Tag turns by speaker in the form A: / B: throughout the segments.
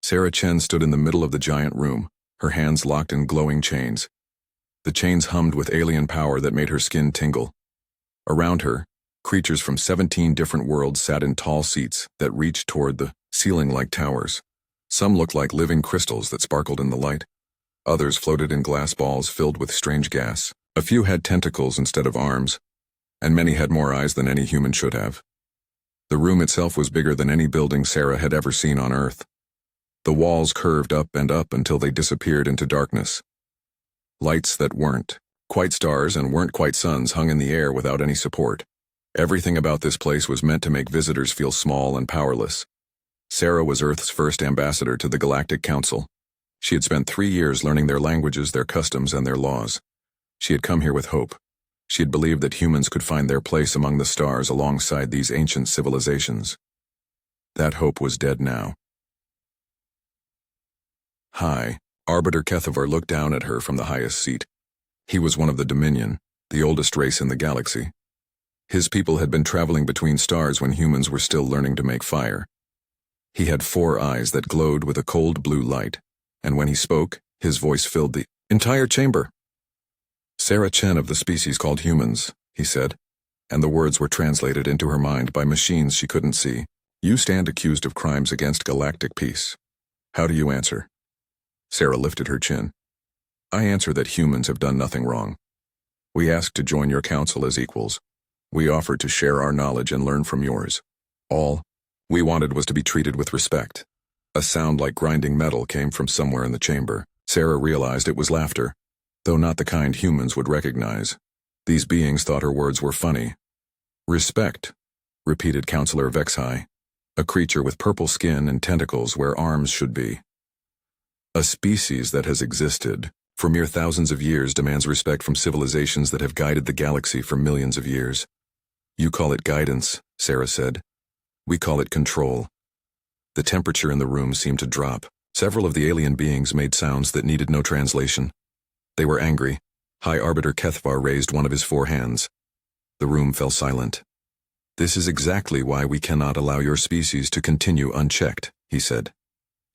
A: Sarah Chen stood in the middle of the giant room, her hands locked in glowing chains. The chains hummed with alien power that made her skin tingle. Around her, creatures from 17 different worlds sat in tall seats that reached toward the ceiling like towers. Some looked like living crystals that sparkled in the light. Others floated in glass balls filled with strange gas. A few had tentacles instead of arms, and many had more eyes than any human should have. The room itself was bigger than any building Sarah had ever seen on Earth. The walls curved up and up until they disappeared into darkness. Lights that weren't quite stars and weren't quite suns hung in the air without any support. Everything about this place was meant to make visitors feel small and powerless. Sarah was Earth's first ambassador to the Galactic Council. She had spent 3 years learning their languages, their customs, and their laws. She had come here with hope. She had believed that humans could find their place among the stars alongside these ancient civilizations. That hope was dead now. Hi, Arbiter Kethavar looked down at her from the highest seat. He was one of the Dominion, the oldest race in the galaxy. His people had been traveling between stars when humans were still learning to make fire. He had 4 eyes that glowed with a cold blue light, and when he spoke, his voice filled the entire chamber. Sarah Chen of the species called humans, he said, and the words were translated into her mind by machines she couldn't see. You stand accused of crimes against galactic peace. How do you answer? Sarah lifted her chin. I answer that humans have done nothing wrong. We ask to join your council as equals. We offer to share our knowledge and learn from yours. All we wanted was to be treated with respect. A sound like grinding metal came from somewhere in the chamber. Sarah realized it was laughter, though not the kind humans would recognize. These beings thought her words were funny. Respect, repeated Counselor Vexhai, a creature with purple skin and tentacles where arms should be. A species that has existed for mere thousands of years demands respect from civilizations that have guided the galaxy for millions of years. You call it guidance, Sarah said. We call it control. The temperature in the room seemed to drop. Several of the alien beings made sounds that needed no translation. They were angry. High Arbiter Kethavar raised one of his 4 hands. The room fell silent. This is exactly why we cannot allow your species to continue unchecked, he said.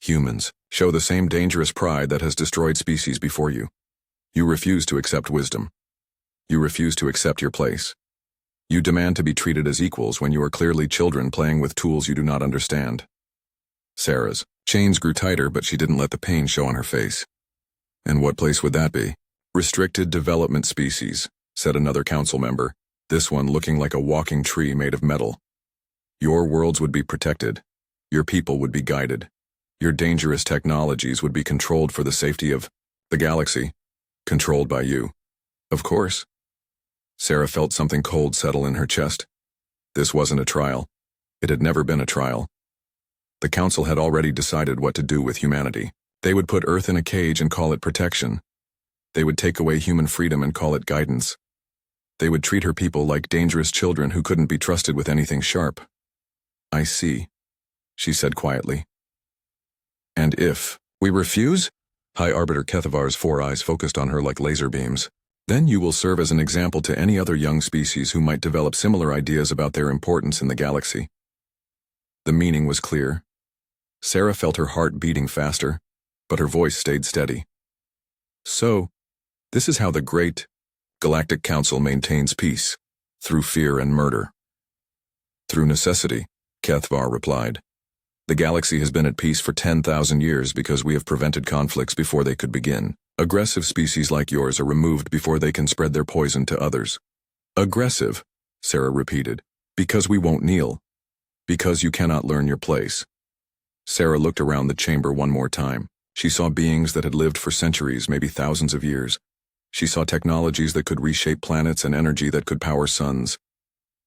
A: Humans show the same dangerous pride that has destroyed species before you. You refuse to accept wisdom. You refuse to accept your place. You demand to be treated as equals when you are clearly children playing with tools you do not understand. Sarah's chains grew tighter, but she didn't let the pain show on her face. And what place would that be? Restricted development species, said another council member, this one looking like a walking tree made of metal. Your worlds would be protected. Your people would be guided. Your dangerous technologies would be controlled for the safety of the galaxy, controlled by you. Of course. Sarah felt something cold settle in her chest. This wasn't a trial. It had never been a trial. The council had already decided what to do with humanity. They would put Earth in a cage and call it protection. They would take away human freedom and call it guidance. They would treat her people like dangerous children who couldn't be trusted with anything sharp. I see, she said quietly. And if we refuse? High Arbiter Kethavar's 4 eyes focused on her like laser beams. Then you will serve as an example to any other young species who might develop similar ideas about their importance in the galaxy. The meaning was clear. Sarah felt her heart beating faster, but her voice stayed steady. So, this is how the great Galactic Council maintains peace, through fear and murder. Through necessity, Kethavar replied. The galaxy has been at peace for 10,000 years because we have prevented conflicts before they could begin. Aggressive species like yours are removed before they can spread their poison to others. Aggressive, Sarah repeated, because we won't kneel. Because you cannot learn your place. Sarah looked around the chamber one more time. She saw beings that had lived for centuries, maybe thousands of years. She saw technologies that could reshape planets and energy that could power suns.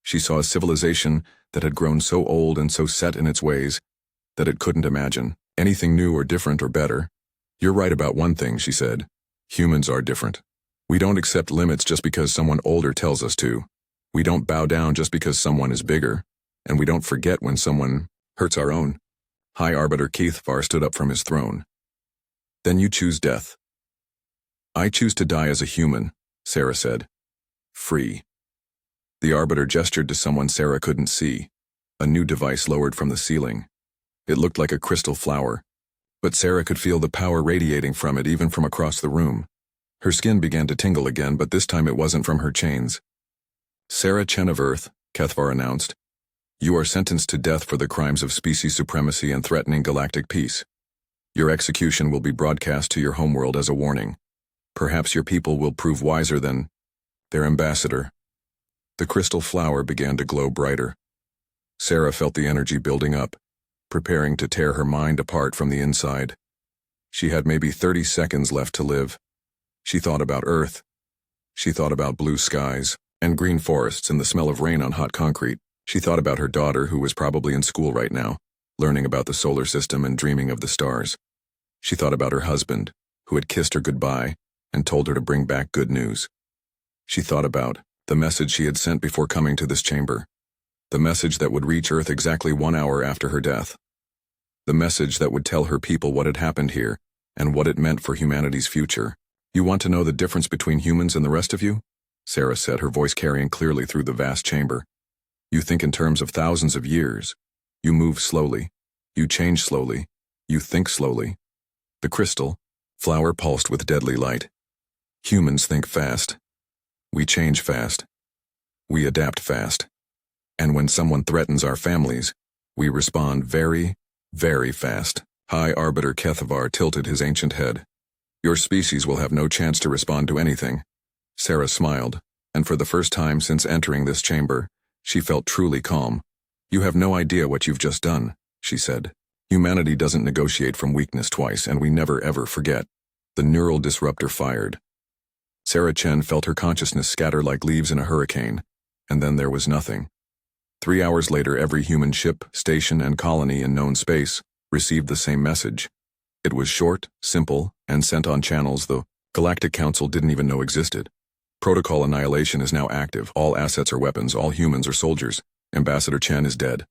A: She saw a civilization that had grown so old and so set in its ways that it couldn't imagine anything new or different or better. You're right about one thing, she said. Humans are different. We don't accept limits just because someone older tells us to. We don't bow down just because someone is bigger. And we don't forget when someone hurts our own. High Arbiter Kethavar stood up from his throne. Then you choose death. I choose to die as a human, Sarah said. Free. The Arbiter gestured to someone Sarah couldn't see. A new device lowered from the ceiling. It looked like a crystal flower. but Sarah could feel the power radiating from it even from across the room. Her skin began to tingle again, but this time it wasn't from her chains. Sarah Chen of Earth, Kethvar announced, you are sentenced to death for the crimes of species supremacy and threatening galactic peace. Your execution will be broadcast to your homeworld as a warning. Perhaps your people will prove wiser than their ambassador. The crystal flower began to glow brighter. Sarah felt the energy building up, preparing to tear her mind apart from the inside. She had maybe 30 seconds left to live. She thought about Earth. She thought about blue skies and green forests and the smell of rain on hot concrete. She thought about her daughter, who was probably in school right now, learning about the solar system and dreaming of the stars. She thought about her husband, who had kissed her goodbye and told her to bring back good news. She thought about the message she had sent before coming to this chamber. The message that would reach Earth exactly 1 hour after her death. The message that would tell her people what had happened here and what it meant for humanity's future. You want to know the difference between humans and the rest of you? Sarah said, her voice carrying clearly through the vast chamber. You think in terms of thousands of years. You move slowly. You change slowly. You think slowly. The crystal flower pulsed with deadly light. Humans think fast. We change fast. We adapt fast. And when someone threatens our families, we respond very, very fast. High Arbiter Kethvar tilted his ancient head. Your species will have no chance to respond to anything. Sarah smiled, and for the first time since entering this chamber, she felt truly calm. You have no idea what you've just done, she said. Humanity doesn't negotiate from weakness twice, and we never ever forget. The neural disruptor fired. Sarah Chen felt her consciousness scatter like leaves in a hurricane, and then there was nothing. 3 hours later, every human ship, station, and colony in known space received the same message. It was short, simple, and sent on channels the Galactic Council didn't even know existed. Protocol Annihilation is now active. All assets are weapons. All humans are soldiers. Ambassador Chen is dead.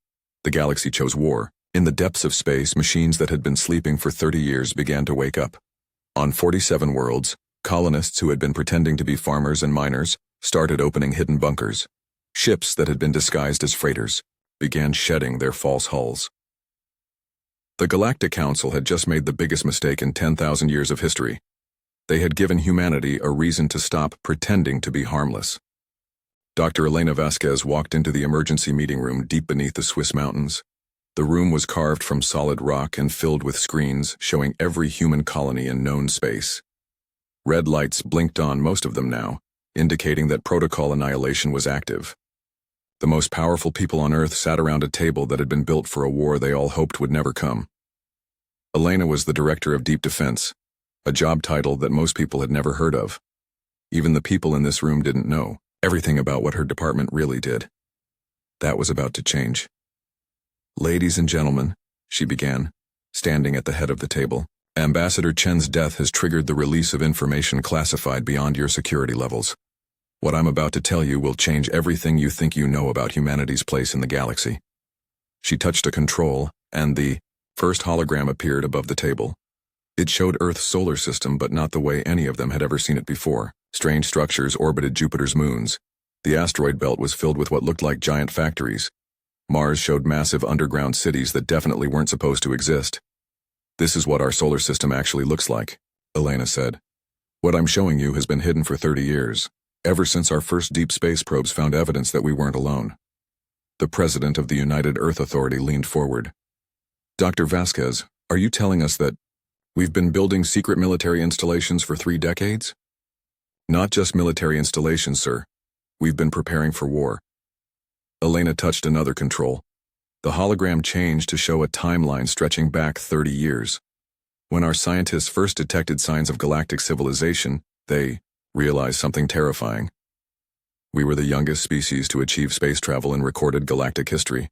A: The galaxy chose war. In the depths of space, machines that had been sleeping for 30 years began to wake up. On 47 worlds, colonists who had been pretending to be farmers and miners started opening hidden bunkers. Ships that had been disguised as freighters began shedding their false hulls. The Galactic Council had just made the biggest mistake in 10,000 years of history. They had given humanity a reason to stop pretending to be harmless. Dr. Elena Vasquez walked into the emergency meeting room deep beneath the Swiss mountains. The room was carved from solid rock and filled with screens showing every human colony in known space. Red lights blinked on most of them now, indicating that Protocol Annihilation was active. The most powerful people on Earth sat around a table that had been built for a war they all hoped would never come. Elena was the Director of Deep Defense, a job title that most people had never heard of. Even the people in this room didn't know everything about what her department really did. That was about to change. Ladies and gentlemen, she began, standing at the head of the table, Ambassador Chen's death has triggered the release of information classified beyond your security levels. What I'm about to tell you will change everything you think you know about humanity's place in the galaxy. She touched a control, and the first hologram appeared above the table. It showed Earth's solar system, but not the way any of them had ever seen it before. Strange structures orbited Jupiter's moons. The asteroid belt was filled with what looked like giant factories. Mars showed massive underground cities that definitely weren't supposed to exist. This is what our solar system actually looks like, Elena said. What I'm showing you has been hidden for 30 years, ever since our first deep space probes found evidence that we weren't alone. The president of the United Earth Authority leaned forward. Dr. Vasquez, are you telling us that we've been building secret military installations for 3 decades? Not just military installations, sir. We've been preparing for war. Elena touched another control. The hologram changed to show a timeline stretching back 30 years. When our scientists first detected signs of galactic civilization, they realized something terrifying. We were the youngest species to achieve space travel in recorded galactic history.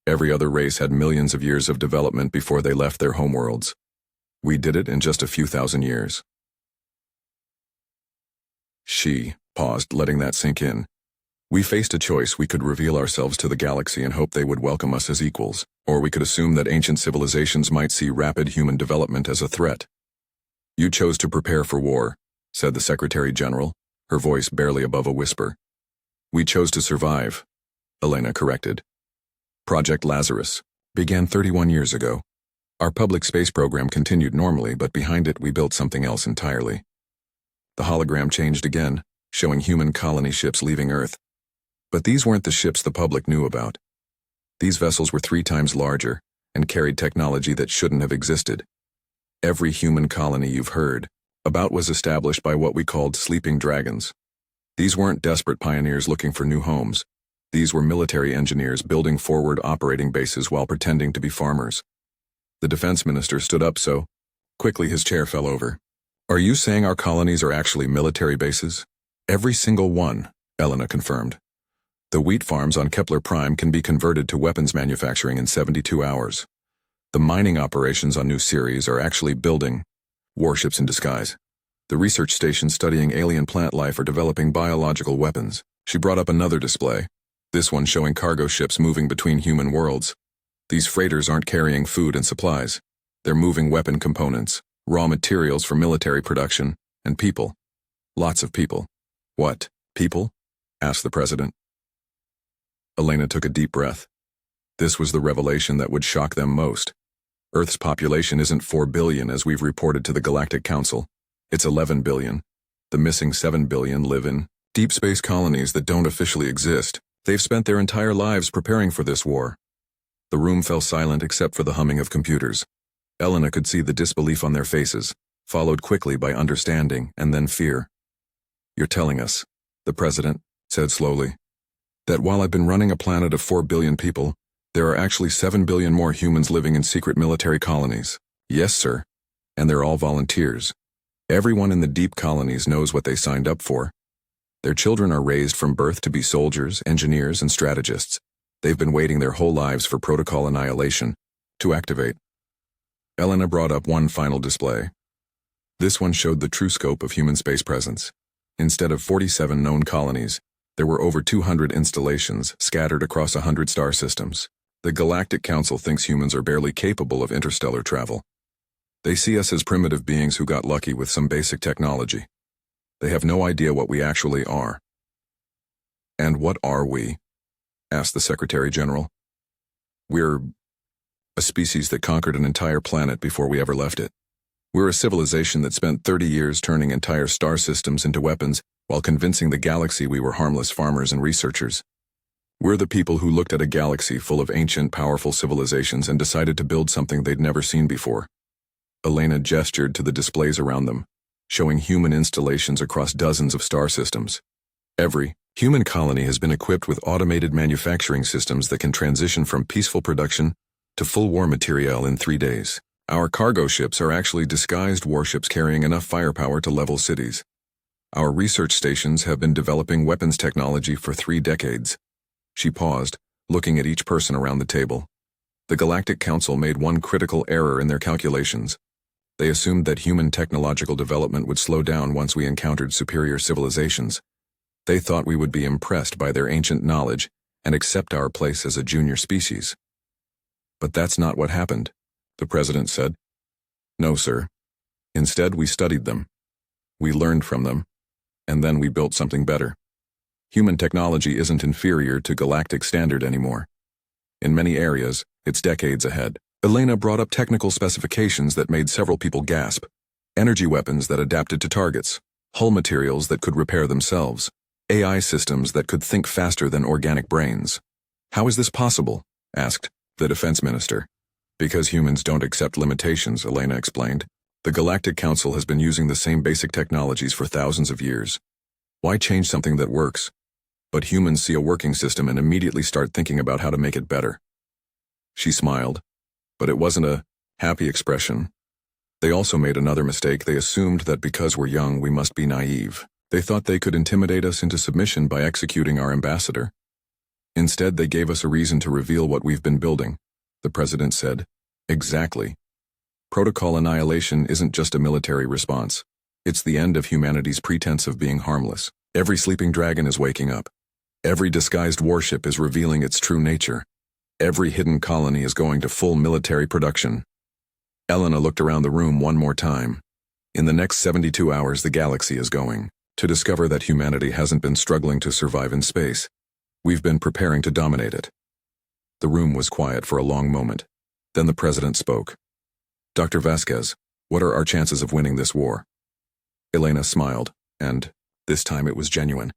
A: Every other race had millions of years of development before they left their homeworlds. We did it in just a few thousand years. She paused, letting that sink in. We faced a choice. We could reveal ourselves to the galaxy and hope they would welcome us as equals, or we could assume that ancient civilizations might see rapid human development as a threat. You chose to prepare for war, said the Secretary General, her voice barely above a whisper. We chose to survive, Elena corrected. Project Lazarus began 31 years ago. Our public space program continued normally, but behind it we built something else entirely. The hologram changed again, showing human colony ships leaving Earth. But these weren't the ships the public knew about. These vessels were 3 times larger and carried technology that shouldn't have existed. Every human colony you've heard about was established by what we called sleeping dragons. These weren't desperate pioneers looking for new homes. These were military engineers building forward operating bases while pretending to be farmers. The defense minister stood up so quickly his chair fell over. Are you saying our colonies are actually military bases? Every single one, Elena confirmed. The wheat farms on Kepler Prime can be converted to weapons manufacturing in 72 hours. The mining operations on New Ceres are actually building warships in disguise. The research stations studying alien plant life are developing biological weapons. She brought up another display, this one showing cargo ships moving between human worlds. These freighters aren't carrying food and supplies. They're moving weapon components, raw materials for military production, and people. Lots of people. What, people? Asked the president. Elena took a deep breath. This was the revelation that would shock them most. Earth's population isn't 4 billion as we've reported to the Galactic Council. It's 11 billion. The missing 7 billion live in deep space colonies that don't officially exist. They've spent their entire lives preparing for this war. The room fell silent except for the humming of computers. Elena could see the disbelief on their faces, followed quickly by understanding and then fear. You're telling us, the president said slowly, that while I've been running a planet of 4 billion people, there are actually 7 billion more humans living in secret military colonies. Yes, sir. And they're all volunteers. Everyone in the deep colonies knows what they signed up for. Their children are raised from birth to be soldiers, engineers, and strategists. They've been waiting their whole lives for Protocol Annihilation to activate. Elena brought up one final display. This one showed the true scope of human space presence. Instead of 47 known colonies, there were over 200 installations scattered across 100 star systems. The Galactic Council thinks humans are barely capable of interstellar travel. They see us as primitive beings who got lucky with some basic technology. They have no idea what we actually are. And what are we? Asked the Secretary General. We're a species that conquered an entire planet before we ever left it. We're a civilization that spent 30 years turning entire star systems into weapons while convincing the galaxy we were harmless farmers and researchers. We're the people who looked at a galaxy full of ancient, powerful civilizations and decided to build something they'd never seen before. Elena gestured to the displays around them, showing human installations across dozens of star systems. Every human colony has been equipped with automated manufacturing systems that can transition from peaceful production to full war materiel in 3 days. Our cargo ships are actually disguised warships carrying enough firepower to level cities. Our research stations have been developing weapons technology for 3 decades. She paused, looking at each person around the table. The Galactic Council made one critical error in their calculations. They assumed that human technological development would slow down once we encountered superior civilizations. They thought we would be impressed by their ancient knowledge and accept our place as a junior species. But that's not what happened, the president said. No, sir. Instead, we studied them. We learned from them, and then we built something better. Human technology isn't inferior to galactic standard anymore. In many areas, it's decades ahead. Elena brought up technical specifications that made several people gasp. Energy weapons that adapted to targets, hull materials that could repair themselves, AI systems that could think faster than organic brains. How is this possible? Asked the defense minister. Because humans don't accept limitations, Elena explained. The Galactic Council has been using the same basic technologies for thousands of years. Why change something that works? But humans see a working system and immediately start thinking about how to make it better. She smiled, but it wasn't a happy expression. They also made another mistake. They assumed that because we're young, we must be naive. They thought they could intimidate us into submission by executing our ambassador. Instead, they gave us a reason to reveal what we've been building, the president said. Exactly. Protocol Annihilation isn't just a military response. It's the end of humanity's pretense of being harmless. Every sleeping dragon is waking up. Every disguised warship is revealing its true nature. Every hidden colony is going to full military production. Elena looked around the room one more time. In the next 72 hours, the galaxy is going to discover that humanity hasn't been struggling to survive in space. We've been preparing to dominate it. The room was quiet for a long moment. Then the president spoke. Dr. Vasquez, what are our chances of winning this war? Elena smiled, and this time it was genuine.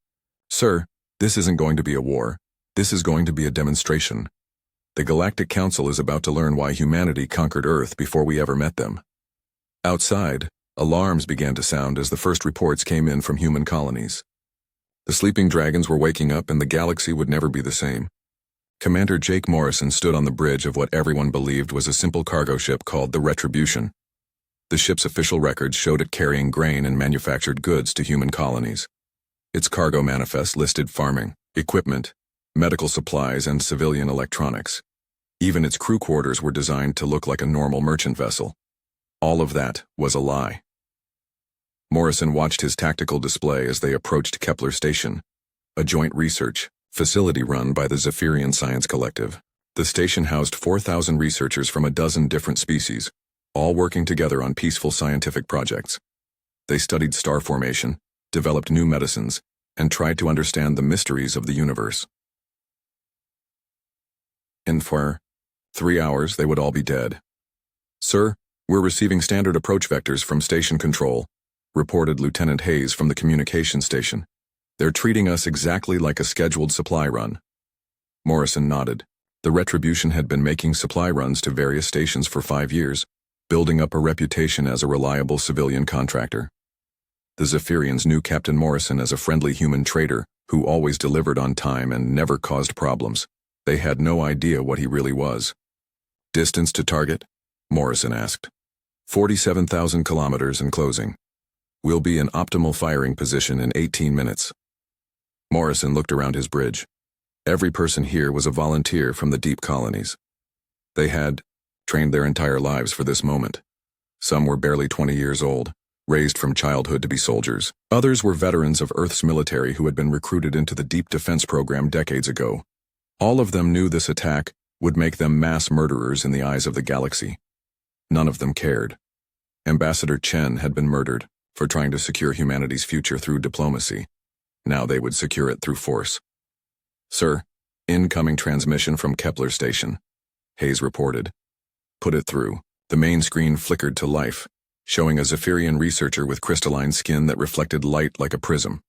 A: Sir, this isn't going to be a war. This is going to be a demonstration. The Galactic Council is about to learn why humanity conquered Earth before we ever met them. Outside, alarms began to sound as the first reports came in from human colonies. The sleeping dragons were waking up and the galaxy would never be the same. Commander Jake Morrison stood on the bridge of what everyone believed was a simple cargo ship called the Retribution. The ship's official records showed it carrying grain and manufactured goods to human colonies. Its cargo manifest listed farming, equipment, medical supplies, and civilian electronics. Even its crew quarters were designed to look like a normal merchant vessel. All of that was a lie. Morrison watched his tactical display as they approached Kepler Station, a joint research facility run by the Zephyrian Science Collective. The station housed 4,000 researchers from a dozen different species, all working together on peaceful scientific projects. They studied star formation, developed new medicines, and tried to understand the mysteries of the universe. In 3 hours, they would all be dead. Sir, we're receiving standard approach vectors from station control, reported Lieutenant Hayes from the communication station. They're treating us exactly like a scheduled supply run. Morrison nodded. The Retribution had been making supply runs to various stations for 5 years, building up a reputation as a reliable civilian contractor. The Zephyrians knew Captain Morrison as a friendly human trader who always delivered on time and never caused problems. They had no idea what he really was. Distance to target? Morrison asked. 47,000 kilometers and closing. We'll be in optimal firing position in 18 minutes. Morrison looked around his bridge. Every person here was a volunteer from the deep colonies. They had trained their entire lives for this moment. Some were barely 20 years old, raised from childhood to be soldiers. Others were veterans of Earth's military who had been recruited into the Deep Defense Program decades ago. All of them knew this attack would make them mass murderers in the eyes of the galaxy. None of them cared. Ambassador Chen had been murdered for trying to secure humanity's future through diplomacy. Now they would secure it through force. Sir, incoming transmission from Kepler Station, Hayes reported. Put it through. The main screen flickered to life, showing a Zephyrian researcher with crystalline skin that reflected light like a prism.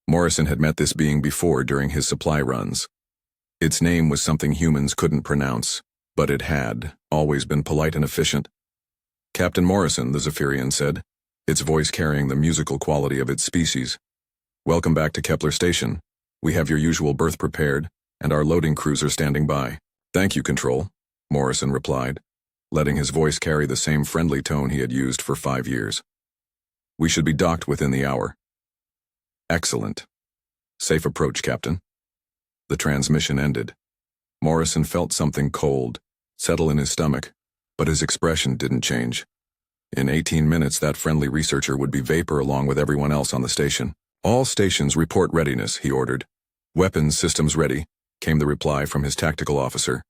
A: Morrison had met this being before during his supply runs. Its name was something humans couldn't pronounce, but it had always been polite and efficient. Captain Morrison, the Zephyrian said, its voice carrying the musical quality of its species. Welcome back to Kepler Station. We have your usual berth prepared, and our loading crews are standing by. Thank you, Control, Morrison replied, letting his voice carry the same friendly tone he had used for 5 years. We should be docked within the hour. Excellent. Safe approach, Captain. The transmission ended. Morrison felt something cold settle in his stomach, but his expression didn't change. In 18 minutes, that friendly researcher would be vapor along with everyone else on the station. All stations report readiness, he ordered. Weapons systems ready, came the reply from his tactical officer.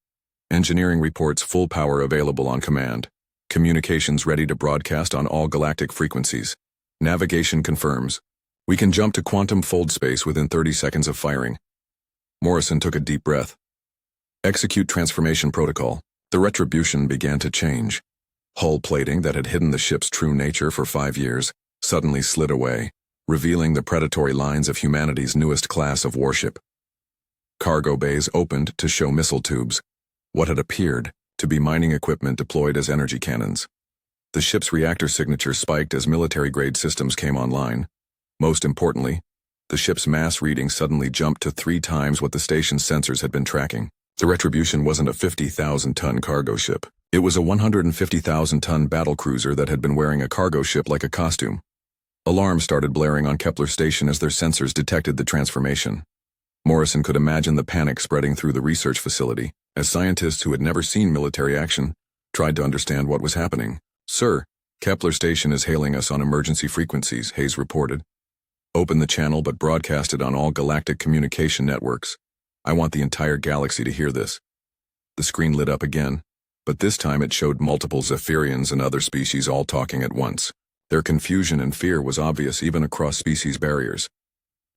A: Engineering reports full power available on command. Communications ready to broadcast on all galactic frequencies. Navigation confirms. We can jump to quantum fold space within 30 seconds of firing. Morrison took a deep breath. Execute transformation protocol. The Retribution began to change. Hull plating that had hidden the ship's true nature for 5 years suddenly slid away, revealing the predatory lines of humanity's newest class of warship. Cargo bays opened to show missile tubes, what had appeared to be mining equipment deployed as energy cannons. The ship's reactor signature spiked as military-grade systems came online. Most importantly, the ship's mass reading suddenly jumped to 3 times what the station's sensors had been tracking. The Retribution wasn't a 50,000-ton cargo ship. It was a 150,000-ton battlecruiser that had been wearing a cargo ship like a costume. Alarms started blaring on Kepler Station as their sensors detected the transformation. Morrison could imagine the panic spreading through the research facility as scientists who had never seen military action tried to understand what was happening. Sir, Kepler Station is hailing us on emergency frequencies, Hayes reported. Open the channel but broadcast it on all galactic communication networks. I want the entire galaxy to hear this. The screen lit up again, but this time it showed multiple Zephyrians and other species all talking at once. Their confusion and fear was obvious even across species barriers.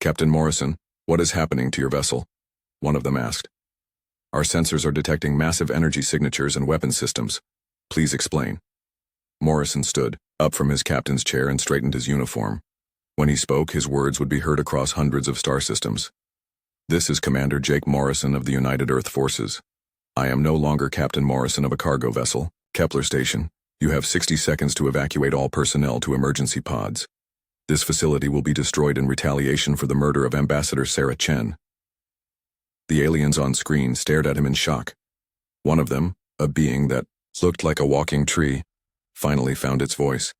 A: Captain Morrison, what is happening to your vessel? One of them asked. Our sensors are detecting massive energy signatures and weapon systems. Please explain. Morrison stood up from his captain's chair and straightened his uniform. When he spoke, his words would be heard across hundreds of star systems. This is Commander Jake Morrison of the United Earth Forces. I am no longer Captain Morrison of a cargo vessel, Kepler Station. You have 60 seconds to evacuate all personnel to emergency pods. This facility will be destroyed in retaliation for the murder of Ambassador Sarah Chen. The aliens on screen stared at him in shock. One of them, a being that looked like a walking tree, finally found its voice.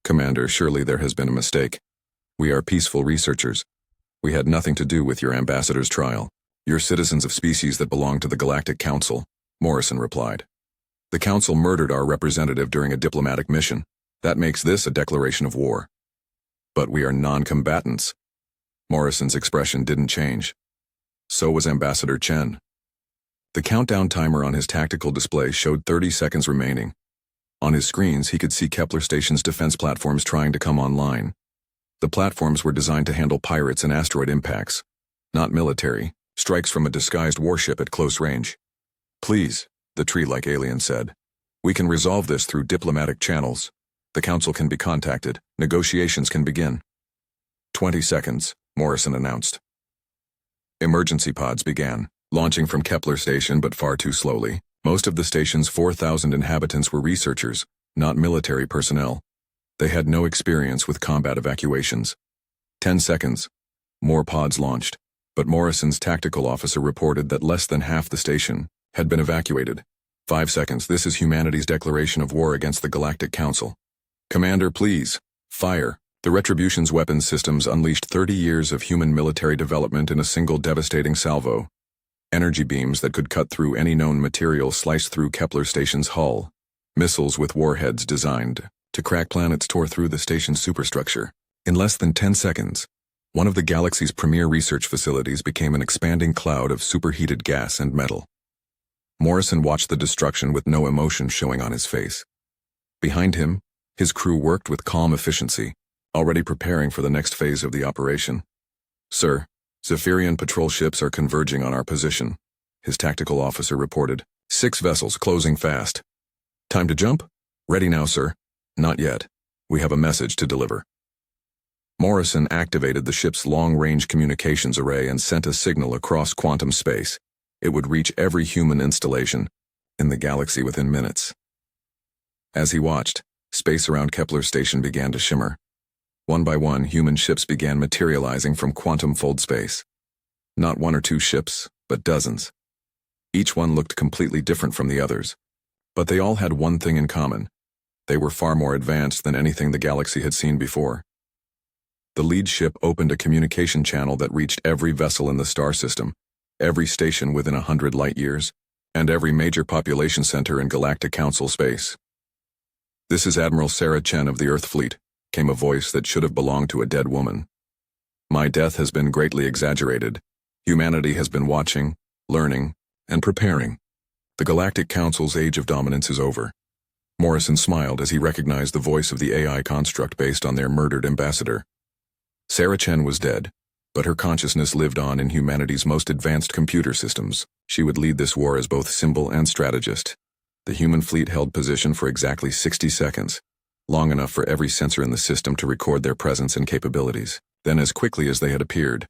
A: Commander, surely there has been a mistake. We are peaceful researchers. We had nothing to do with your ambassador's trial. You're citizens of species that belong to the Galactic Council, Morrison replied. The Council murdered our representative during a diplomatic mission. That makes this a declaration of war. But we are non-combatants. Morrison's expression didn't change. So was Ambassador Chen. The countdown timer on his tactical display showed 30 seconds remaining. On his screens, he could see Kepler Station's defense platforms trying to come online. The platforms were designed to handle pirates and asteroid impacts, not military strikes from a disguised warship at close range. Please, the tree-like alien said. We can resolve this through diplomatic channels. The Council can be contacted. Negotiations can begin. 20 seconds, Morrison announced. Emergency pods began, launching from Kepler Station but far too slowly. Most of the station's 4,000 inhabitants were researchers, not military personnel. They had no experience with combat evacuations. 10 seconds. More pods launched, but Morrison's tactical officer reported that less than half the station had been evacuated. 5 seconds. This is humanity's declaration of war against the Galactic Council. Commander, please, fire. The Retribution's weapons systems unleashed 30 years of human military development in a single devastating salvo. Energy beams that could cut through any known material sliced through Kepler Station's hull. Missiles with warheads designed to crack planets tore through the station's superstructure. In less than 10 seconds, one of the galaxy's premier research facilities became an expanding cloud of superheated gas and metal. Morrison watched the destruction with no emotion showing on his face. Behind him, his crew worked with calm efficiency, already preparing for the next phase of the operation. Sir, Zephyrian patrol ships are converging on our position, his tactical officer reported. 6 vessels closing fast. Time to jump? Ready now, sir. Not yet. We have a message to deliver. Morrison activated the ship's long-range communications array and sent a signal across quantum space. It would reach every human installation in the galaxy within minutes. As he watched, space around Kepler Station began to shimmer. One by one, human ships began materializing from quantum fold space. Not 1 or 2 ships, but dozens. Each one looked completely different from the others. But they all had one thing in common. They were far more advanced than anything the galaxy had seen before. The lead ship opened a communication channel that reached every vessel in the star system, every station within 100 light-years, and every major population center in Galactic Council space. This is Admiral Sarah Chen of the Earth Fleet, came a voice that should have belonged to a dead woman. My death has been greatly exaggerated. Humanity has been watching, learning, and preparing. The Galactic Council's age of dominance is over. Morrison smiled as he recognized the voice of the AI construct based on their murdered ambassador. Sarah Chen was dead, but her consciousness lived on in humanity's most advanced computer systems. She would lead this war as both symbol and strategist. The human fleet held position for exactly 60 seconds, long enough for every sensor in the system to record their presence and capabilities. Then, as quickly as they had appeared,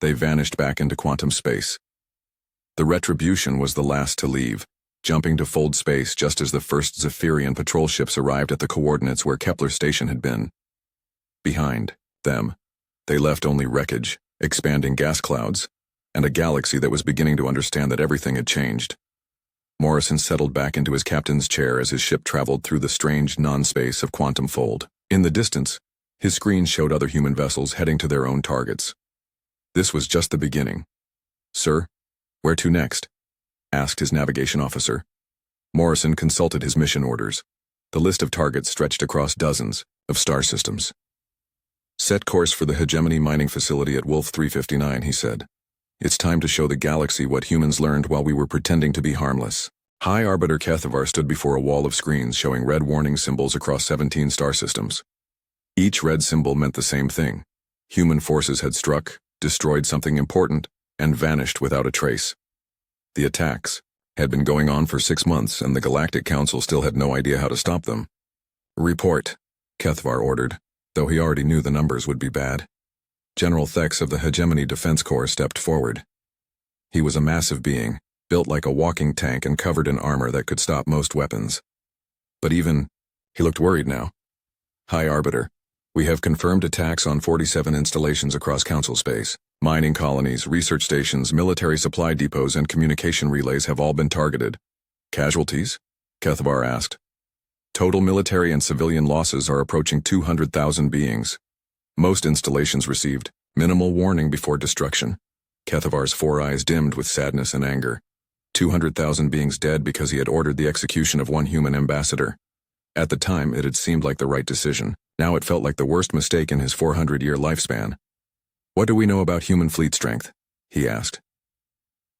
A: they vanished back into quantum space. The Retribution was the last to leave, jumping to fold space just as the first Zephyrian patrol ships arrived at the coordinates where Kepler Station had been. Behind them, they left only wreckage, expanding gas clouds, and a galaxy that was beginning to understand that everything had changed. Morrison settled back into his captain's chair as his ship traveled through the strange non-space of quantum fold. In the distance, his screen showed other human vessels heading to their own targets. This was just the beginning. Sir, where to next? Asked his navigation officer. Morrison consulted his mission orders. The list of targets stretched across dozens of star systems. Set course for the hegemony mining facility at Wolf 359, he said. It's time to show the galaxy what humans learned while we were pretending to be harmless. High Arbiter Kethavar stood before a wall of screens showing red warning symbols across 17 star systems. Each red symbol meant the same thing. Human forces had struck, destroyed something important, and vanished without a trace. The attacks had been going on for 6 months, and the Galactic Council still had no idea how to stop them. Report, Kethvar ordered, though he already knew the numbers would be bad. General Thex of the Hegemony Defense Corps stepped forward. He was a massive being, built like a walking tank and covered in armor that could stop most weapons. But he looked worried now. High Arbiter, we have confirmed attacks on 47 installations across Council space. Mining colonies, research stations, military supply depots, and communication relays have all been targeted. Casualties? Kethvar asked. Total military and civilian losses are approaching 200,000 beings. Most installations received minimal warning before destruction. Kethavar's four eyes dimmed with sadness and anger. 200,000 beings dead because he had ordered the execution of one human ambassador. At the time, it had seemed like the right decision. Now it felt like the worst mistake in his 400-year lifespan. What do we know about human fleet strength? He asked.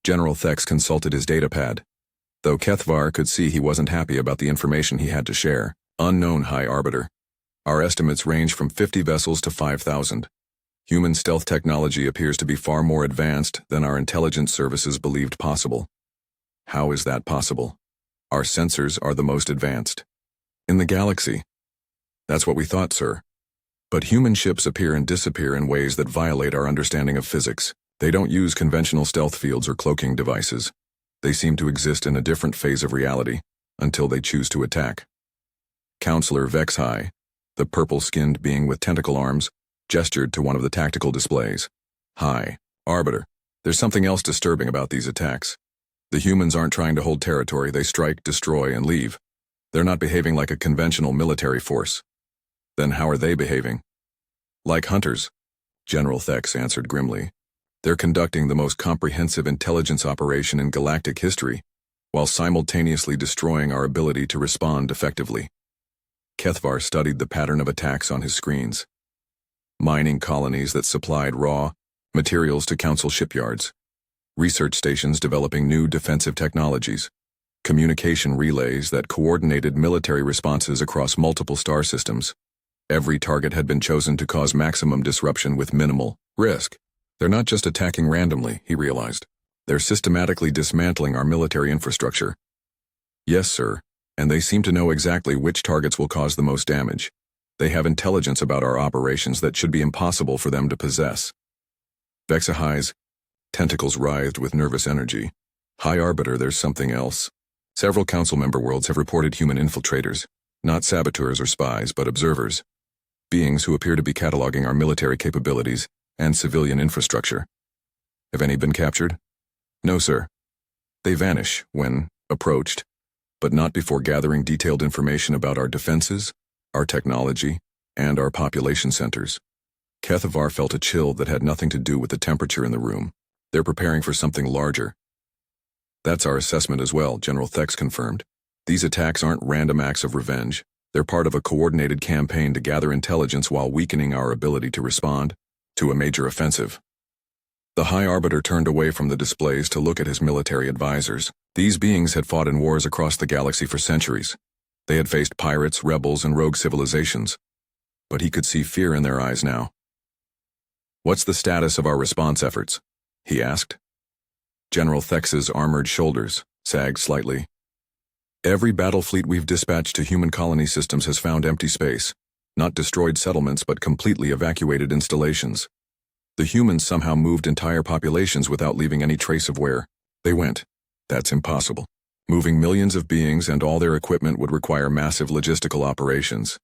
A: General Thex consulted his datapad. Though Kethvar could see he wasn't happy about the information he had to share. Unknown, High Arbiter. Our estimates range from 50 vessels to 5,000. Human stealth technology appears to be far more advanced than our intelligence services believed possible. How is that possible? Our sensors are the most advanced in the galaxy. That's what we thought, sir. But human ships appear and disappear in ways that violate our understanding of physics. They don't use conventional stealth fields or cloaking devices. They seem to exist in a different phase of reality, until they choose to attack. Counselor Vexhai, the purple-skinned being with tentacle arms, gestured to one of the tactical displays. High Arbiter, there's something else disturbing about these attacks. The humans aren't trying to hold territory, they strike, destroy, and leave. They're not behaving like a conventional military force. Then how are they behaving? Like hunters, General Thex answered grimly. They're conducting the most comprehensive intelligence operation in galactic history, while simultaneously destroying our ability to respond effectively. Kethvar studied the pattern of attacks on his screens. Mining colonies that supplied raw materials to Council shipyards. Research stations developing new defensive technologies. Communication relays that coordinated military responses across multiple star systems. Every target had been chosen to cause maximum disruption with minimal risk. They're not just attacking randomly, he realized. They're systematically dismantling our military infrastructure. Yes, sir, and they seem to know exactly which targets will cause the most damage. They have intelligence about our operations that should be impossible for them to possess. Vexahai's tentacles writhed with nervous energy. High Arbiter, there's something else. Several Council member worlds have reported human infiltrators, not saboteurs or spies, but observers. Beings who appear to be cataloging our military capabilities and civilian infrastructure. Have any been captured? No, sir. They vanish when approached, but not before gathering detailed information about our defenses, our technology, and our population centers. Kethvar felt a chill that had nothing to do with the temperature in the room. They're preparing for something larger. That's our assessment as well, General Thex confirmed. These attacks aren't random acts of revenge. They're part of a coordinated campaign to gather intelligence while weakening our ability to respond to a major offensive. The High Arbiter turned away from the displays to look at his military advisors. These beings had fought in wars across the galaxy for centuries. They had faced pirates, rebels, and rogue civilizations. But he could see fear in their eyes now. What's the status of our response efforts? He asked. General Thex's armored shoulders sagged slightly. Every battle fleet we've dispatched to human colony systems has found empty space, not destroyed settlements but completely evacuated installations. The humans somehow moved entire populations without leaving any trace of where they went. That's impossible. Moving millions of beings and all their equipment would require massive logistical operations.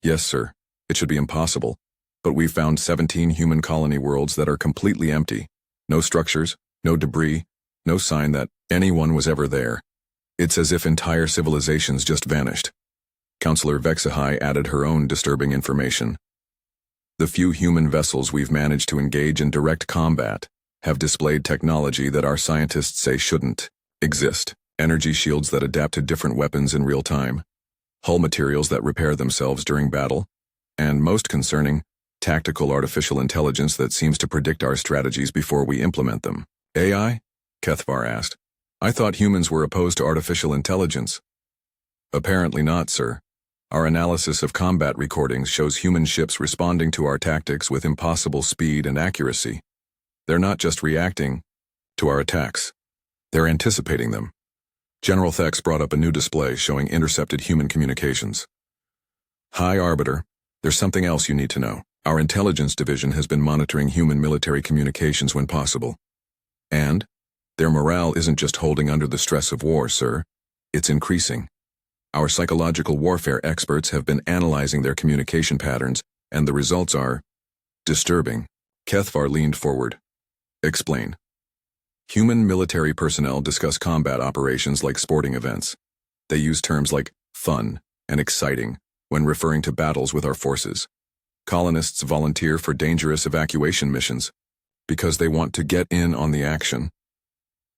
A: Yes, sir, it should be impossible, but we've found 17 human colony worlds that are completely empty. No structures, no debris, no sign that anyone was ever there. It's as if entire civilizations just vanished. Counselor Vexahai added her own disturbing information. The few human vessels we've managed to engage in direct combat have displayed technology that our scientists say shouldn't exist. Energy shields that adapt to different weapons in real time, hull materials that repair themselves during battle, and most concerning, tactical artificial intelligence that seems to predict our strategies before we implement them. AI? Kethvar asked. I thought humans were opposed to artificial intelligence. Apparently not, sir. Our analysis of combat recordings shows human ships responding to our tactics with impossible speed and accuracy. They're not just reacting to our attacks. They're anticipating them. General Thex brought up a new display showing intercepted human communications. Hi, Arbiter. There's something else you need to know. Our intelligence division has been monitoring human military communications when possible. And their morale isn't just holding under the stress of war, sir. It's increasing. Our psychological warfare experts have been analyzing their communication patterns, and the results are disturbing. Kethvar leaned forward. Explain. Human military personnel discuss combat operations like sporting events. They use terms like fun and exciting when referring to battles with our forces. Colonists volunteer for dangerous evacuation missions because they want to get in on the action.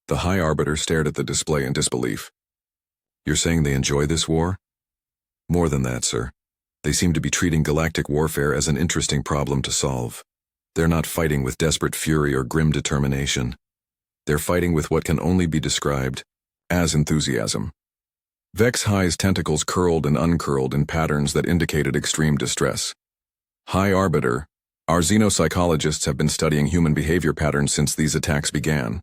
A: The High Arbiter stared at the display in disbelief. You're saying they enjoy this war? More than that, sir. They seem to be treating galactic warfare as an interesting problem to solve. They're not fighting with desperate fury or grim determination. They're fighting with what can only be described as enthusiasm. Vex High's tentacles curled and uncurled in patterns that indicated extreme distress. High Arbiter, our xenopsychologists have been studying human behavior patterns since these attacks began.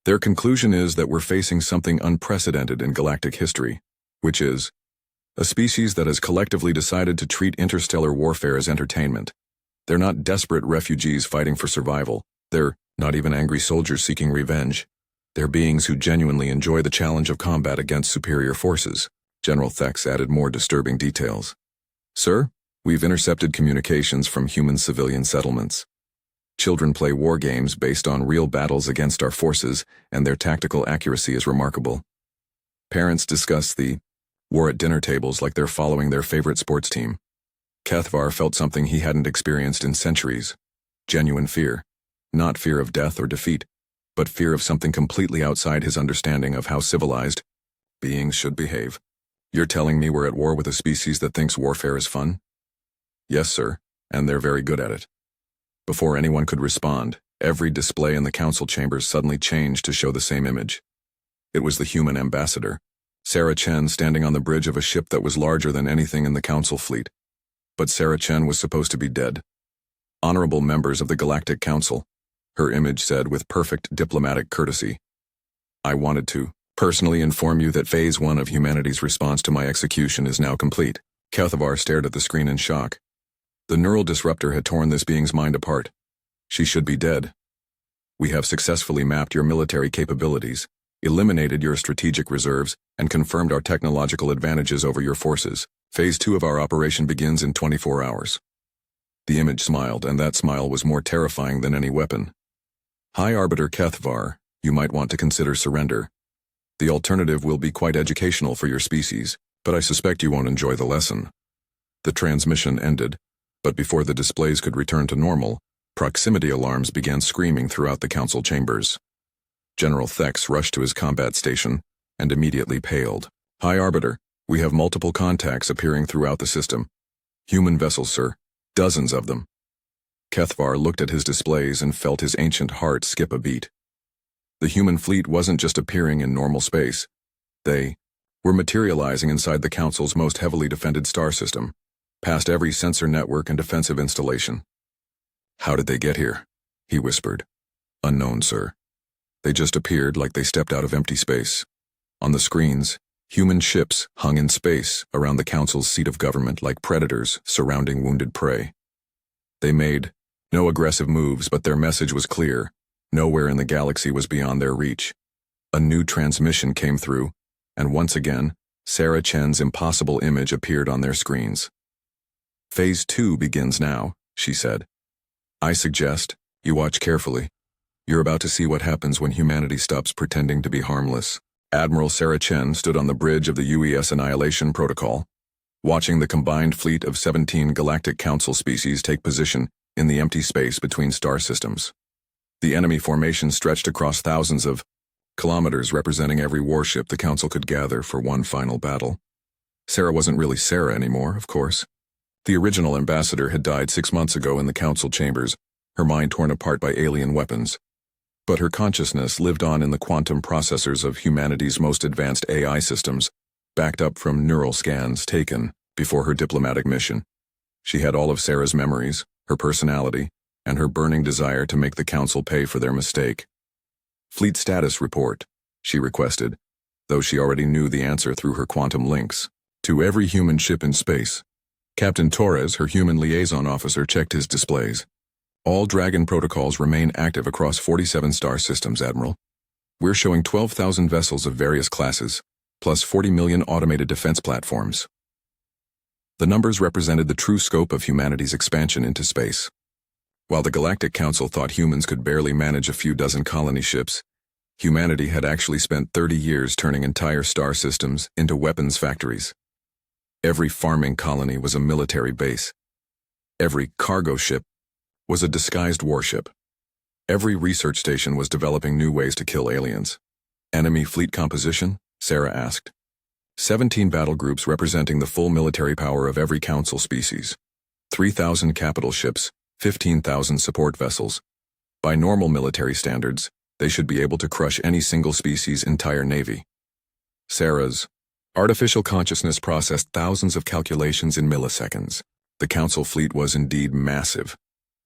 A: Their conclusion is that we're facing something unprecedented in galactic history, which is a species that has collectively decided to treat interstellar warfare as entertainment. They're not desperate refugees fighting for survival. They're not even angry soldiers seeking revenge. They're beings who genuinely enjoy the challenge of combat against superior forces. General Thex added more disturbing details. Sir, we've intercepted communications from human civilian settlements. Children play war games based on real battles against our forces, and their tactical accuracy is remarkable. Parents discuss the war at dinner tables like they're following their favorite sports team. Kethvar felt something he hadn't experienced in centuries. Genuine fear. Not fear of death or defeat, but fear of something completely outside his understanding of how civilized beings should behave. You're telling me we're at war with a species that thinks warfare is fun? Yes, sir, and they're very good at it. Before anyone could respond, every display in the council chambers suddenly changed to show the same image. It was the human ambassador, Sarah Chen, standing on the bridge of a ship that was larger than anything in the council fleet. But Sarah Chen was supposed to be dead. Honorable members of the Galactic Council, her image said with perfect diplomatic courtesy. I wanted to personally inform you that Phase 1 of humanity's response to my execution is now complete. Kethvar stared at the screen in shock. The neural disruptor had torn this being's mind apart. She should be dead. We have successfully mapped your military capabilities, eliminated your strategic reserves, and confirmed our technological advantages over your forces. Phase 2 of our operation begins in 24 hours. The image smiled, and that smile was more terrifying than any weapon. High Arbiter Kethvar, you might want to consider surrender. The alternative will be quite educational for your species, but I suspect you won't enjoy the lesson. The transmission ended, but before the displays could return to normal, proximity alarms began screaming throughout the council chambers. General Thex rushed to his combat station and immediately paled. High Arbiter, we have multiple contacts appearing throughout the system. Human vessels, sir. Dozens of them. Kethvar looked at his displays and felt his ancient heart skip a beat. The human fleet wasn't just appearing in normal space. They were materializing inside the Council's most heavily defended star system, past every sensor network and defensive installation. How did they get here? He whispered. Unknown, sir. They just appeared like they stepped out of empty space. On the screens, human ships hung in space around the Council's seat of government like predators surrounding wounded prey. They made no aggressive moves, but their message was clear. Nowhere in the galaxy was beyond their reach. A new transmission came through, and once again, Sarah Chen's impossible image appeared on their screens. Phase 2 begins now, she said. I suggest you watch carefully. You're about to see what happens when humanity stops pretending to be harmless. Admiral Sarah Chen stood on the bridge of the UES Annihilation Protocol, watching the combined fleet of 17 Galactic Council species take position in the empty space between star systems. The enemy formation stretched across thousands of kilometers, representing every warship the Council could gather for one final battle. Sarah wasn't really Sarah anymore, of course. The original ambassador had died 6 months ago in the Council chambers, her mind torn apart by alien weapons. But her consciousness lived on in the quantum processors of humanity's most advanced AI systems, backed up from neural scans taken before her diplomatic mission. She had all of Sarah's memories, her personality, and her burning desire to make the Council pay for their mistake. Fleet status report, she requested, though she already knew the answer through her quantum links. To every human ship in space, Captain Torres, her human liaison officer, checked his displays. All Dragon protocols remain active across 47 star systems, Admiral. We're showing 12,000 vessels of various classes, plus 40 million automated defense platforms. The numbers represented the true scope of humanity's expansion into space. While the Galactic Council thought humans could barely manage a few dozen colony ships, humanity had actually spent 30 years turning entire star systems into weapons factories. Every farming colony was a military base. Every cargo ship was a disguised warship. Every research station was developing new ways to kill aliens. Enemy fleet composition? Sarah asked. 17 battle groups representing the full military power of every council species. 3,000 capital ships, 15,000 support vessels. By normal military standards, they should be able to crush any single species' entire navy. Sarah's artificial consciousness processed thousands of calculations in milliseconds. The council fleet was indeed massive,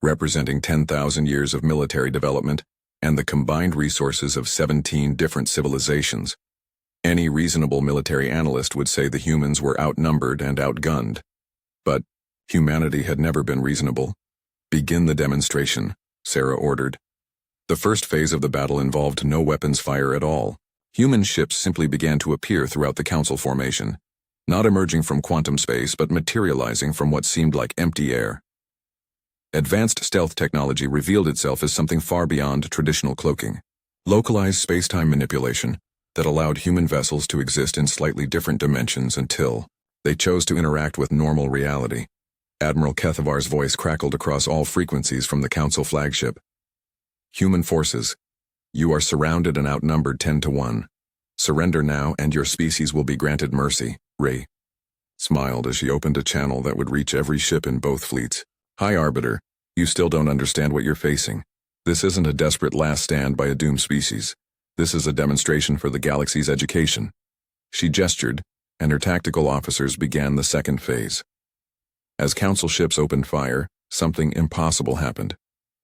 A: representing 10,000 years of military development and the combined resources of 17 different civilizations. Any reasonable military analyst would say the humans were outnumbered and outgunned. But humanity had never been reasonable. Begin the demonstration, Sarah ordered. The first phase of the battle involved no weapons fire at all. Human ships simply began to appear throughout the council formation, not emerging from quantum space but materializing from what seemed like empty air. Advanced stealth technology revealed itself as something far beyond traditional cloaking. Localized space-time manipulation that allowed human vessels to exist in slightly different dimensions until they chose to interact with normal reality. Admiral Kethavar's voice crackled across all frequencies from the council flagship. Human forces, you are surrounded and outnumbered 10 to 1. Surrender now and your species will be granted mercy. Ray smiled as she opened a channel that would reach every ship in both fleets. Hi, Arbiter. You still don't understand what you're facing. This isn't a desperate last stand by a doomed species. This is a demonstration for the galaxy's education. She gestured, and her tactical officers began the second phase. As council ships opened fire, something impossible happened.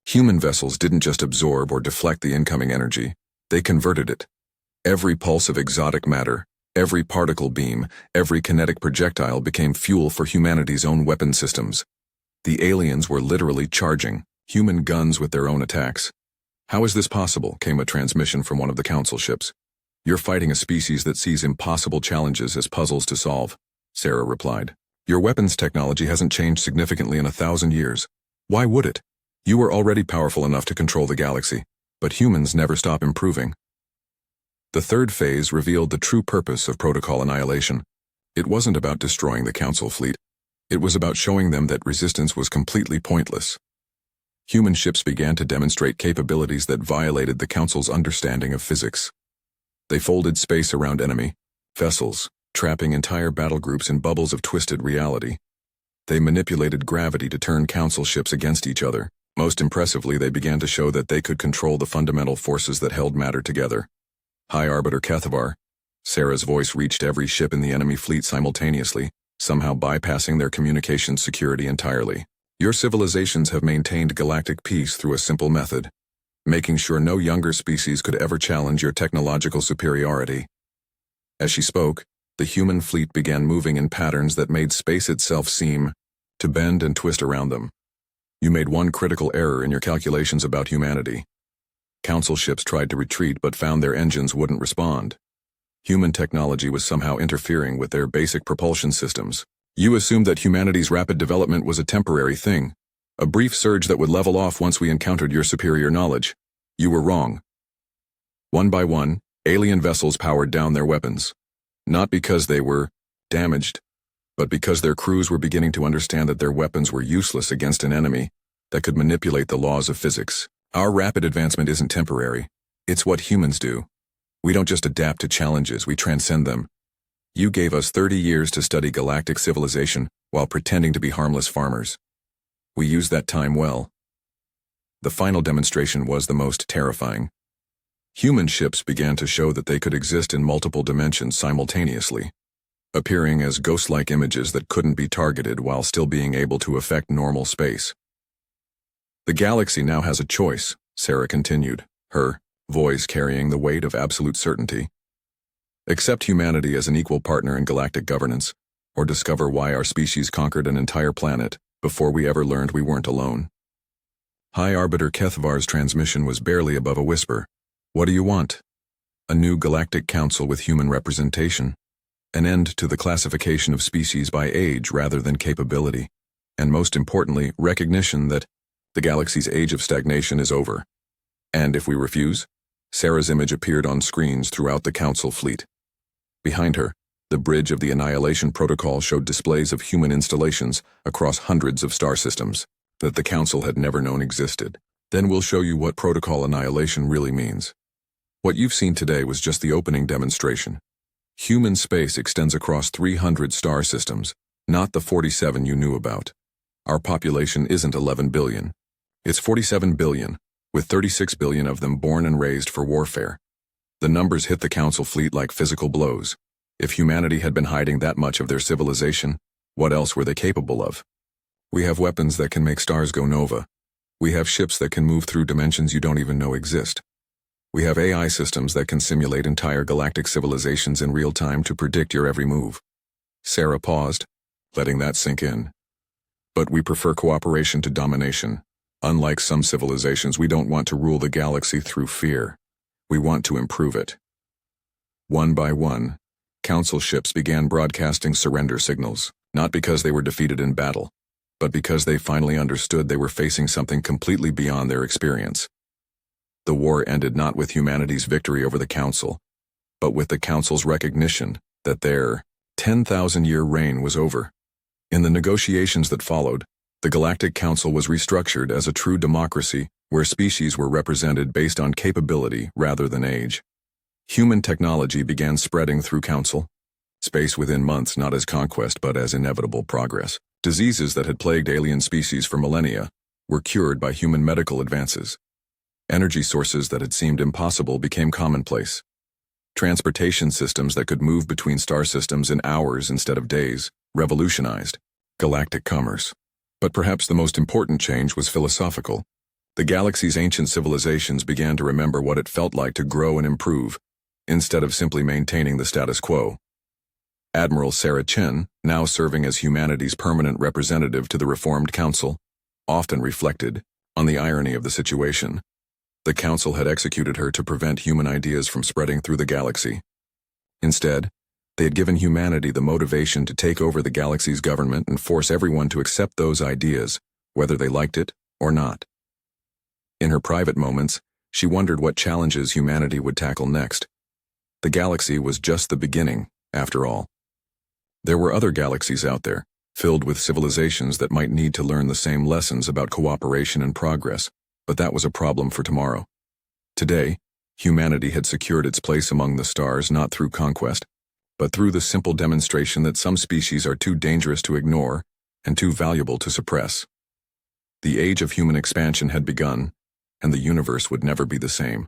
A: Human vessels didn't just absorb or deflect the incoming energy, they converted it. Every pulse of exotic matter, every particle beam, every kinetic projectile became fuel for humanity's own weapon systems. The aliens were literally charging human guns with their own attacks. How is this possible? Came a transmission from one of the council ships. You're fighting a species that sees impossible challenges as puzzles to solve, Sarah replied. Your weapons technology hasn't changed significantly in 1,000 years. Why would it? You were already powerful enough to control the galaxy, but humans never stop improving. The third phase revealed the true purpose of Protocol Annihilation. It wasn't about destroying the council fleet. It was about showing them that resistance was completely pointless. Human ships began to demonstrate capabilities that violated the council's understanding of physics. They folded space around enemy vessels, trapping entire battle groups in bubbles of twisted reality. They manipulated gravity to turn council ships against each other. Most impressively, they began to show that they could control the fundamental forces that held matter together. High Arbiter Kethavar. Sarah's voice reached every ship in the enemy fleet simultaneously, somehow bypassing their communications security entirely. Your civilizations have maintained galactic peace through a simple method, making sure no younger species could ever challenge your technological superiority. As she spoke, the human fleet began moving in patterns that made space itself seem to bend and twist around them. You made one critical error in your calculations about humanity. Council ships tried to retreat but found their engines wouldn't respond. Human technology was somehow interfering with their basic propulsion systems. You assumed that humanity's rapid development was a temporary thing, a brief surge that would level off once we encountered your superior knowledge. You were wrong. One by one, alien vessels powered down their weapons. Not because they were damaged, but because their crews were beginning to understand that their weapons were useless against an enemy that could manipulate the laws of physics. Our rapid advancement isn't temporary. It's what humans do. We don't just adapt to challenges, we transcend them. You gave us 30 years to study galactic civilization while pretending to be harmless farmers. We used that time well. The final demonstration was the most terrifying. Human ships began to show that they could exist in multiple dimensions simultaneously, appearing as ghost-like images that couldn't be targeted while still being able to affect normal space. The galaxy now has a choice, Sarah continued, her voice carrying the weight of absolute certainty. Accept humanity as an equal partner in galactic governance, or discover why our species conquered an entire planet before we ever learned we weren't alone. High Arbiter Kethavar's transmission was barely above a whisper. What do you want? A new galactic council with human representation. An end to the classification of species by age rather than capability. And most importantly, recognition that the galaxy's age of stagnation is over. And if we refuse? Sarah's image appeared on screens throughout the council fleet. Behind her, the bridge of the Annihilation protocol showed displays of human installations across hundreds of star systems that the council had never known existed. Then we'll show you what protocol annihilation really means. What you've seen today was just the opening demonstration. Human space extends across 300 star systems, not the 47 you knew about. Our population isn't 11 billion. It's 47 billion, with 36 billion of them born and raised for warfare. The numbers hit the council fleet like physical blows. If humanity had been hiding that much of their civilization, what else were they capable of? We have weapons that can make stars go nova. We have ships that can move through dimensions you don't even know exist. We have AI systems that can simulate entire galactic civilizations in real time to predict your every move. Sarah paused, letting that sink in. But we prefer cooperation to domination. Unlike some civilizations, we don't want to rule the galaxy through fear. We want to improve it. One by one, council ships began broadcasting surrender signals, not because they were defeated in battle, but because they finally understood they were facing something completely beyond their experience. The war ended not with humanity's victory over the council, but with the council's recognition that their 10,000-year reign was over. In the negotiations that followed, the Galactic Council was restructured as a true democracy where species were represented based on capability rather than age. Human technology began spreading through council. Space within months, not as conquest but as inevitable progress. Diseases that had plagued alien species for millennia were cured by human medical advances. Energy sources that had seemed impossible became commonplace. Transportation systems that could move between star systems in hours instead of days revolutionized galactic commerce. But perhaps the most important change was philosophical. The galaxy's ancient civilizations began to remember what it felt like to grow and improve, instead of simply maintaining the status quo. Admiral Sarah Chen, now serving as humanity's permanent representative to the Reformed Council, often reflected on the irony of the situation. The Council had executed her to prevent human ideas from spreading through the galaxy. Instead, they had given humanity the motivation to take over the galaxy's government and force everyone to accept those ideas, whether they liked it or not. In her private moments, she wondered what challenges humanity would tackle next. The galaxy was just the beginning, after all. There were other galaxies out there, filled with civilizations that might need to learn the same lessons about cooperation and progress, but that was a problem for tomorrow. Today, humanity had secured its place among the stars not through conquest, but through the simple demonstration that some species are too dangerous to ignore and too valuable to suppress. The age of human expansion had begun, and the universe would never be the same.